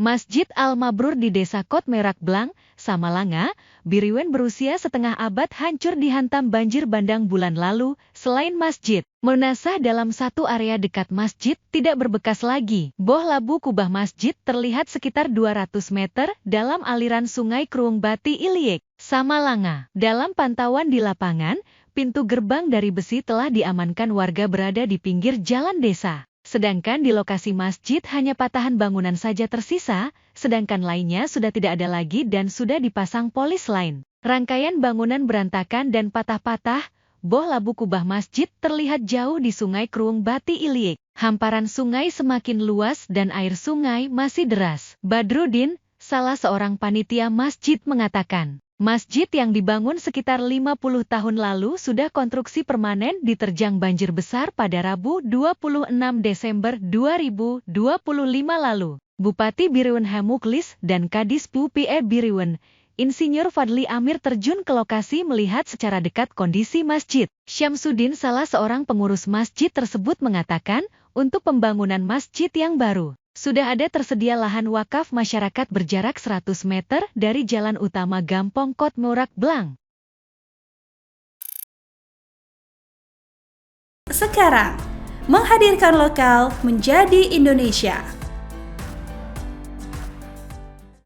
Masjid Al-Mabrur di Desa Kot Merak Blang, Samalanga, Biriwen berusia setengah abad hancur dihantam banjir bandang bulan lalu. Selain masjid, menasah dalam satu area dekat masjid tidak berbekas lagi. Boh labu kubah masjid terlihat sekitar 200 meter dalam aliran sungai Kruung Bati Iliek, Samalanga. Dalam pantauan di lapangan, pintu gerbang dari besi telah diamankan warga berada di pinggir jalan desa. Sedangkan di lokasi masjid hanya patahan bangunan saja tersisa, sedangkan lainnya sudah tidak ada lagi dan sudah dipasang polis lain. Rangkaian bangunan berantakan dan patah-patah, boh labu kubah masjid terlihat jauh di sungai Kruung Bati Iliek. Hamparan sungai semakin luas dan air sungai masih deras. Badrudin, salah seorang panitia masjid mengatakan, masjid yang dibangun sekitar 50 tahun lalu sudah konstruksi permanen diterjang banjir besar pada Rabu 26 Desember 2025 lalu. Bupati Biriwen Hemuklis dan Kadis PUPE Biriwen, Insinyur Fadli Amir terjun ke lokasi melihat secara dekat kondisi masjid. Syamsuddin, salah seorang pengurus masjid tersebut mengatakan, untuk pembangunan masjid yang baru, sudah ada tersedia lahan wakaf masyarakat berjarak 100 meter dari jalan utama Gampong Kot Merak Blang. Sekarang, menghadirkan lokal menjadi Indonesia.